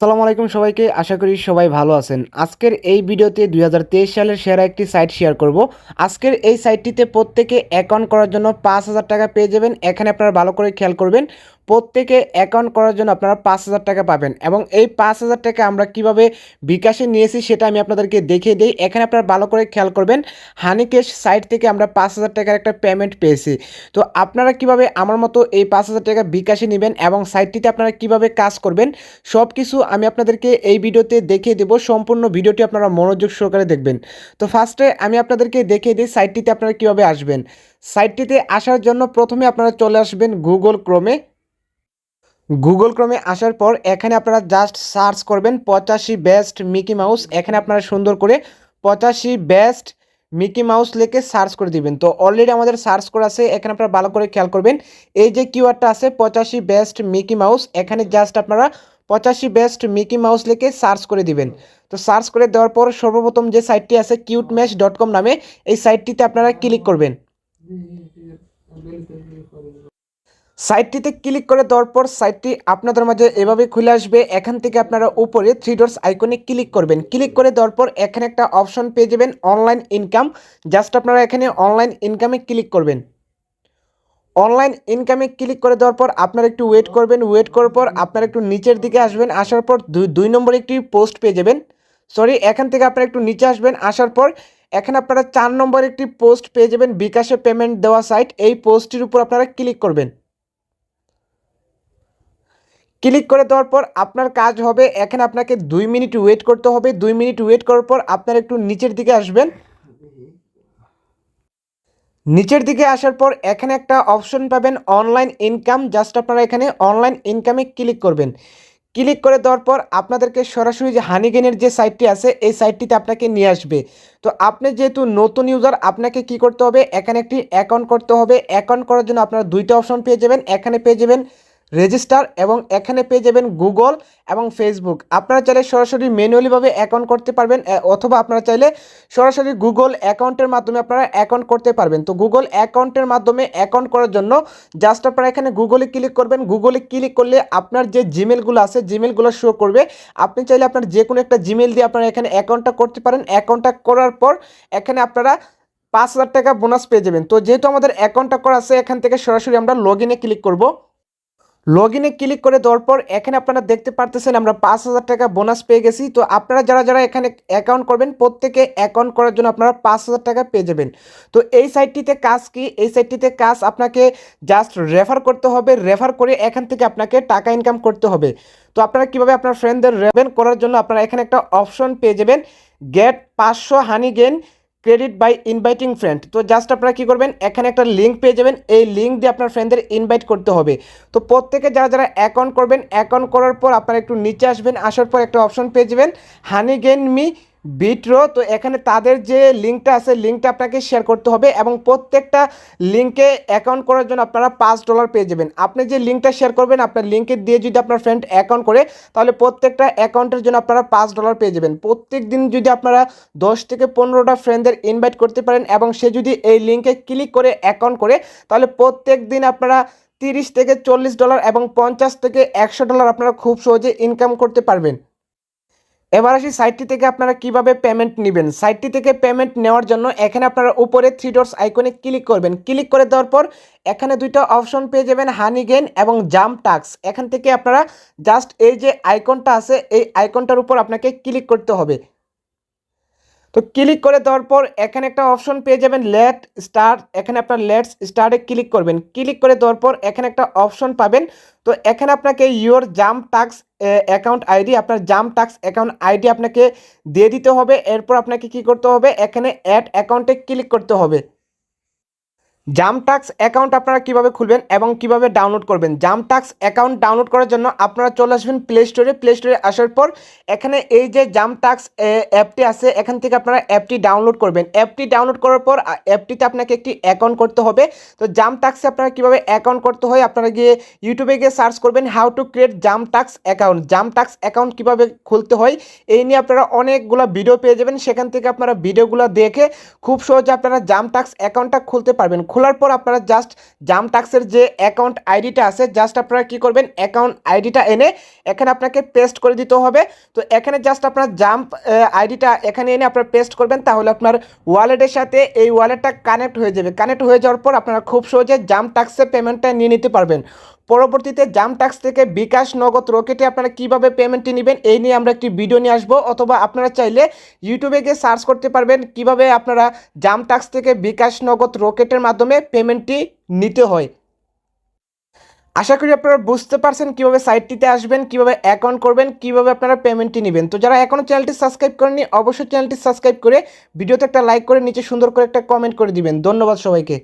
আসসালামু আলাইকুম সবাইকে। আশা করি সবাই ভালো আছেন। আজকের এই ভিডিওতে 2023 সালের সেরা একটি সাইট শেয়ার করব। আজকের এই সাইটটিতে প্রত্যেকে অ্যাকাউন্ট করার জন্য ৫,০০০ টাকা পেয়ে যাবেন। এখানে আপনারা ভালো করে খেয়াল করবেন, প্রত্যেকে অ্যাকাউন্ট করার জন্য আপনারা ৫,০০০ টাকা পাবেন এবং এই ৫,০০০ টাকা আমরা কিভাবে বিকাশে নিয়েছি সেটা আমি আপনাদেরকে দেখিয়ে দিই। এখানে আপনারা ভালো করে খেয়াল করবেন, হানিক্যাশ সাইট থেকে আমরা ৫,০০০ টাকার একটা পেমেন্ট পেয়েছি। তো আপনারা কিভাবে আমার মতো এই ৫,০০০ টাকা বিকাশে নেবেন এবং সাইটটিতে আপনারা কিভাবে কাজ করবেন সব কিছু আমি আপনাদেরকে এই ভিডিওতে দেখিয়ে দেব। সম্পূর্ণ ভিডিওটি আপনারা মনোযোগ সহকারে দেখবেন। তো ফার্স্টে আমি আপনাদেরকে দেখিয়ে দিই সাইটটিতে আপনারা কিভাবে আসবেন। সাইটটিতে আসার জন্য প্রথমে আপনারা চলে আসবেন গুগল ক্রোমে আসার পর এখানে আপনারা জাস্ট সার্চ করবেন 85 বেস্ট মিকি মাউস। এখানে আপনারা সুন্দর করে 85 বেস্ট মিকি মাউস লিখে সার্চ করে দিবেন। তো অলরেডি আমাদের সার্চ করা আছে, এখানে আপনারা ভালো করে খেয়াল করবেন। এই যে কিওয়ার্ডটা আছে 85 বেস্ট মিকি মাউস, এখানে জাস্ট আপনারা 85 বেস্ট মিকি মাউস লিখে সার্চ করে দিবেন। তো সার্চ করে দেওয়ার পর সর্বপ্রথম যে সাইটটি আছে cutemesh.com নামে, এই সাইটটিতে আপনারা ক্লিক করবেন। সাইটটিতে ক্লিক করে দেওয়ার পর সাইটটি আপনাদের মাঝে এভাবে খুলে আসবে। এখান থেকে আপনারা উপরে থ্রি ডটস আইকনে ক্লিক করবেন। ক্লিক করে দেওয়ার পর এখানে একটা অপশন পেয়ে যাবেন অনলাইন ইনকাম। জাস্ট আপনারা এখানে অনলাইন ইনকামে ক্লিক করবেন। অনলাইন ইনকামে ক্লিক করে দেওয়ার পর আপনারা একটু ওয়েট করবেন। ওয়েট করার পর আপনারা একটু নিচের দিকে আসবেন। আসার পর দুই নম্বরে একটি পোস্ট পেয়ে যাবেন। এখান থেকে আপনারা একটু নিচে আসবেন। আসার পর এখানে আপনারা 4 নম্বরে একটি পোস্ট পেয়ে যাবেন বিকাশে পেমেন্ট দেওয়া সাইট। এই পোস্টটির উপর আপনারা ক্লিক করবেন। ক্লিক করে দেওয়ার পর আপনার কাজ হবে, এখানে আপনাকে 2 মিনিট ওয়েট করতে হবে। 2 মিনিট ওয়েট করার পর আপনারা একটু নিচের দিকে আসবেন। নিচের দিকে আসার পর এখানে একটা অপশন পাবেন অনলাইন ইনকাম। জাস্ট আপনারা এখানে অনলাইন ইনকামে ক্লিক করবেন। ক্লিক করে দেওয়ার পর আপনাদেরকে সরাসরি যে হানিগেনের যে সাইটটি আছে এই সাইটটিতে আপনাকে নিয়ে আসবে। তো আপনি যেহেতু নতুন ইউজার, আপনাকে কি করতে হবে, এখানে একটি অ্যাকাউন্ট করতে হবে। অ্যাকাউন্ট করার জন্য আপনারা দুইটা অপশন পেয়ে যাবেন। এখানে পেয়ে যাবেন রেজিস্টার এবং এখানে পেয়ে যাবেন গুগল এবং ফেসবুক। আপনারা চাইলে সরাসরি ম্যানুয়ালিভাবে অ্যাকাউন্ট করতে পারবেন, অথবা আপনারা চাইলে সরাসরি গুগল অ্যাকাউন্টের মাধ্যমে আপনারা অ্যাকাউন্ট করতে পারবেন। তো গুগল অ্যাকাউন্টের মাধ্যমে অ্যাকাউন্ট করার জন্য জাস্ট আপনারা এখানে গুগলে ক্লিক করবেন। গুগলে ক্লিক করলে আপনার যে জিমেলগুলো আছে জিমেলগুলো শো করবে। আপনি চাইলে আপনার যে কোনো একটা জিমেল দিয়ে আপনারা এখানে অ্যাকাউন্টটা করতে পারেন। অ্যাকাউন্টটা করার পর এখানে আপনারা 5,000 টাকা বোনাস পেয়ে যাবেন। তো যেহেতু আমাদের অ্যাকাউন্টটা করা আছে, এখান থেকে সরাসরি আমরা লগ ইনে ক্লিক করব। লগ ইনে ক্লিক করে দেওয়ার পর এখানে আপনারা দেখতে পারতেছেন আমরা 5,000 টাকা বোনাস পেয়ে গেছি। তো আপনারা যারা যারা এখানে অ্যাকাউন্ট করবেন প্রত্যেকে অ্যাকাউন্ট করার জন্য আপনারা 5,000 টাকা পেয়ে যাবেন। তো এই সাইটটিতে কাজ কি, এই সাইটটিতে কাজ আপনাকে জাস্ট রেফার করতে হবে। রেফার করে এখান থেকে আপনাকে টাকা ইনকাম করতে হবে। তো আপনারা কিভাবে আপনার ফ্রেন্ডদের রেফার করার জন্য আপনারা এখানে একটা অপশন পেয়ে যাবেন get 500 Honeygain credit by inviting friend. তো জাস্ট আপনারা কী করবেন, এখানে একটা লিঙ্ক পেয়ে যাবেন। এই লিঙ্ক দিয়ে আপনার ফ্রেন্ডদের ইনভাইট করতে হবে। তো প্রত্যেকে যারা যারা অ্যাকাউন্ট করবেন, অ্যাকাউন্ট করার পর আপনারা একটু নিচে আসবেন। আসার পর একটা অপশন পেয়ে যাবেন হানি গেন মি বিট্রো। তো এখানে তাদের যে লিঙ্কটা আছে লিঙ্কটা আপনাকে শেয়ার করতে হবে এবং প্রত্যেকটা লিঙ্কে অ্যাকাউন্ট করার জন্য আপনারা $5 পেয়ে যাবেন। আপনি যে লিঙ্কটা শেয়ার করবেন আপনার লিঙ্কে দিয়ে যদি আপনার ফ্রেন্ড অ্যাকাউন্ট করে, তাহলে প্রত্যেকটা অ্যাকাউন্টের জন্য আপনারা $5 পেয়ে যাবেন। প্রত্যেক দিন যদি আপনারা 10 থেকে 15টা ফ্রেন্ডদের ইনভাইট করতে পারেন এবং সে যদি এই লিঙ্কে ক্লিক করে অ্যাকাউন্ট করে, তাহলে প্রত্যেক দিন আপনারা $30 থেকে $40 এবং $50 থেকে $100 আপনারা খুব সহজে ইনকাম করতে পারবেন। এবার আসি সাইটটি থেকে আপনারা কিভাবে পেমেন্ট নেবেন। সাইটটি থেকে পেমেন্ট নেওয়ার জন্য এখানে আপনারা উপরে থ্রি ডটস আইকনে ক্লিক করবেন। ক্লিক করে দেওয়ার পর এখানে দুইটা অপশন পেয়ে যাবেন হানি গেন এবং জাম্প টাস্ক। এখান থেকে আপনারা জাস্ট এই যে আইকনটা আছে এই আইকনটার উপর আপনাকে ক্লিক করতে হবে। তো ক্লিক করে দেওয়ার পর এখানে একটা অপশন পেয়ে যাবেন লেট স্টার্ট। এখানে আপনার লেটস স্টার্টে ক্লিক করবেন। ক্লিক করে দেওয়ার পর এখানে একটা অপশন পাবেন। তো এখানে আপনাকে your jump task account ID, আপনার জাম্প টাস্ক অ্যাকাউন্ট আইডি আপনাকে দিয়ে দিতে হবে। এরপর আপনাকে কি করতে হবে, এখানে অ্যাড অ্যাকাউন্টে ক্লিক করতে হবে। জাম্প টাস্ক অ্যাকাউন্ট আপনারা কিভাবে খুলবেন এবং কিভাবে ডাউনলোড করবেন। জাম্প টাস্ক অ্যাকাউন্ট ডাউনলোড করার জন্য আপনারা চলে আসবেন প্লে স্টোরে। প্লে স্টোরে আসার পর এখানে এই যে জাম্প টাস্ক অ্যাপটি আছে এখান থেকে আপনারা অ্যাপটি ডাউনলোড করবেন। অ্যাপটি ডাউনলোড করার পর অ্যাপটিতে আপনাকে একটি অ্যাকাউন্ট করতে হবে। তো জাম্প টাস্কে আপনারা কিভাবে অ্যাকাউন্ট করতে হয়, আপনারা গিয়ে ইউটিউবে গিয়ে সার্চ করবেন how to create jump task account. Jump task account কীভাবে খুলতে হয় এই নিয়ে আপনারা অনেকগুলো ভিডিও পেয়ে যাবেন। সেখান থেকে আপনারা ভিডিওগুলো দেখে খুব সহজে আপনারা জাম্প টাস্ক অ্যাকাউন্টটা খুলতে পারবেন। খোলার পর আপনারা জাস্ট জাম্প টাক্সের যে অ্যাকাউন্ট আইডিটা আছে জাস্ট আপনারা কী করবেন, অ্যাকাউন্ট আইডিটা এনে এখানে আপনাকে পেস্ট করে দিতে হবে। তো এখানে জাস্ট আপনার জাম্প আইডিটা এখানে এনে আপনারা পেস্ট করবেন, তাহলে আপনার ওয়ালেটের সাথে এই ওয়ালেটটা কানেক্ট হয়ে যাবে। কানেক্ট হয়ে যাওয়ার পর আপনারা খুব সহজে জাম্প টাক্সে পেমেন্টটা নিয়ে নিতে পারবেন। পরবর্তীতে জাম্প টাক্স থেকে বিকাশ, নগদ, রকেটে আপনারা কীভাবে পেমেন্টটি নেবেন এই নিয়ে আমরা একটি ভিডিও নিয়ে আসবো, অথবা আপনারা চাইলে ইউটিউবে গিয়ে সার্চ করতে পারবেন কিভাবে আপনারা জাম্প টাক্স থেকে বিকাশ, নগদ, রকেটের মাধ্যমে পেমেন্টটি নিতে হয়। আশা করি আপনারা বুঝতে পারছেন কিভাবে সাইটটিতে আসবেন, কিভাবে অ্যাকাউন্ট করবেন, কিভাবে আপনারা পেমেন্টটি নেবেন। তো যারা এখনও চ্যানেলটি সাবস্ক্রাইব করেননি অবশ্যই চ্যানেলটি সাবস্ক্রাইব করে ভিডিওতে একটা লাইক করে নিচে সুন্দর করে একটা কমেন্ট করে দিবেন। ধন্যবাদ সবাইকে।